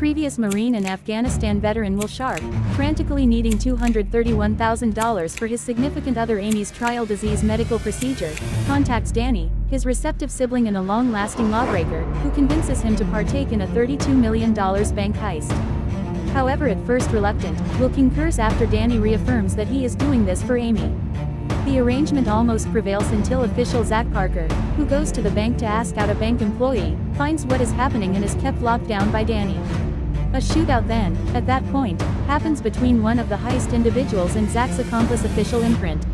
previous Marine and Afghanistan veteran Will Sharp, frantically needing $231,000 for his significant other Amy's trial disease medical procedure, contacts Danny, his receptive sibling and a long-lasting lawbreaker, who convinces him to partake in a $32 million bank heist. However, at first reluctant, Will concurs after Danny reaffirms that he is doing this for Amy. The arrangement almost prevails until official Zach Parker, who goes to the bank to ask out a bank employee, finds what is happening and is kept locked down by Danny. A shootout then, at that point, happens between one of the heist individuals and Zach's accomplice official Imprint.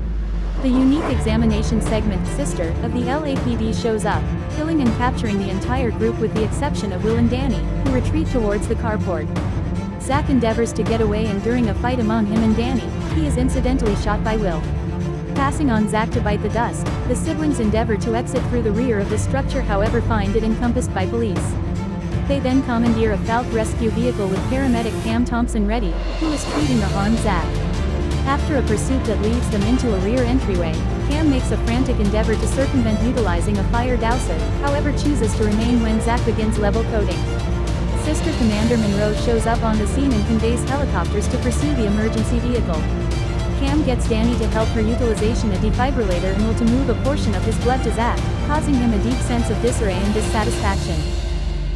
The unique examination segment Sister of the LAPD shows up, killing and capturing the entire group with the exception of Will and Danny, who retreat towards the carport. Zach endeavors to get away and during a fight among him and Danny, he is incidentally shot by Will. Passing on Zach to bite the dust, the siblings endeavor to exit through the rear of the structure, however find it encompassed by police. They then commandeer a Falk rescue vehicle with paramedic Cam Thompson ready, who is treating the harmed Zach. After a pursuit that leads them into a rear entryway, Cam makes a frantic endeavor to circumvent utilizing a fire dowser, however chooses to remain when Zach begins level coding. Sister Commander Monroe shows up on the scene and conveys helicopters to pursue the emergency vehicle. Cam gets Danny to help her utilization a defibrillator and will to move a portion of his blood to Zach, causing him a deep sense of disarray and dissatisfaction.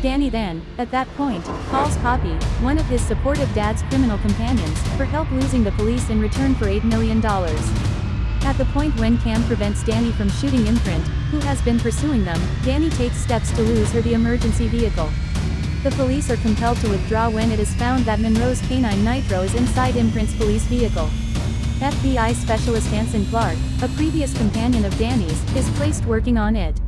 Danny then, at that point, calls Poppy, one of his supportive dad's criminal companions, for help losing the police in return for $8 million. At the point when Cam prevents Danny from shooting Imprint, who has been pursuing them, Danny takes steps to lose her the emergency vehicle. The police are compelled to withdraw when it is found that Monroe's canine Nitro is inside Imprint's police vehicle. FBI Specialist Hanson Clark, a previous companion of Danny's, is placed working on it.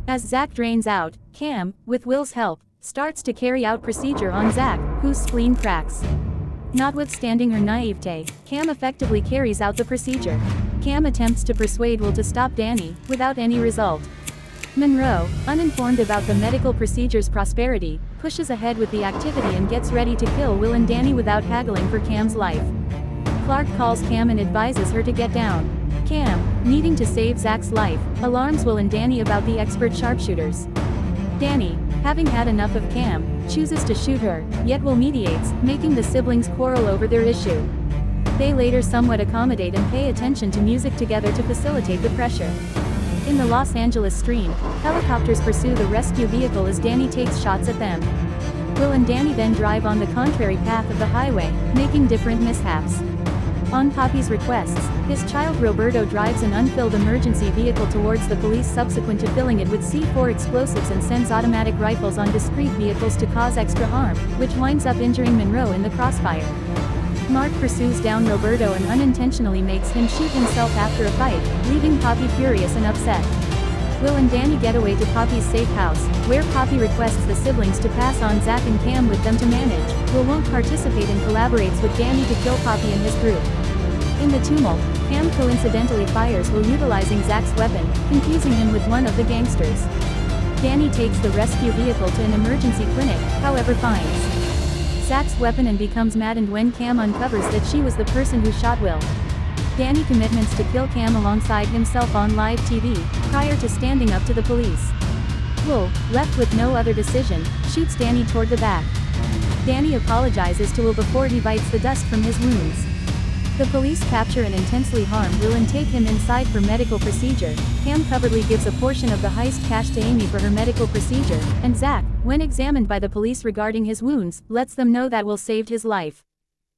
As Zach drains out, Cam, with Will's help, starts to carry out procedure on Zach, whose spleen cracks. Notwithstanding her naivete, Cam effectively carries out the procedure. Cam attempts to persuade Will to stop Danny, without any result. Monroe, uninformed about the medical procedure's prosperity, pushes ahead with the activity and gets ready to kill Will and Danny without haggling for Cam's life. Clark calls Cam and advises her to get down. Cam, needing to save Zach's life, alarms Will and Danny about the expert sharpshooters. Danny, having had enough of Cam, chooses to shoot her, yet Will mediates, making the siblings quarrel over their issue. They later somewhat accommodate and pay attention to music together to facilitate the pressure. In the Los Angeles stream, helicopters pursue the rescue vehicle as Danny takes shots at them. Will and Danny then drive on the contrary path of the highway, making different mishaps. On Poppy's requests, his child Roberto drives an unfilled emergency vehicle towards the police subsequent to filling it with C4 explosives and sends automatic rifles on discrete vehicles to cause extra harm, which winds up injuring Monroe in the crossfire. Mark pursues down Roberto and unintentionally makes him shoot himself after a fight, leaving Poppy furious and upset. Will and Danny get away to Poppy's safe house, where Poppy requests the siblings to pass on Zach and Cam with them to manage. Will won't participate and collaborates with Danny to kill Poppy and his group. In the tumult, Cam coincidentally fires Will utilizing Zach's weapon, confusing him with one of the gangsters. Danny takes the rescue vehicle to an emergency clinic, however finds Zach's weapon and becomes maddened when Cam uncovers that she was the person who shot Will. Danny commitments to kill Cam alongside himself on live TV, prior to standing up to the police. Will, left with no other decision, shoots Danny toward the back. Danny apologizes to Will before he bites the dust from his wounds. The police capture and intensely harm Will and take him inside for medical procedure. Cam covertly gives a portion of the heist cash to Amy for her medical procedure, and Zach, when examined by the police regarding his wounds, lets them know that Will saved his life.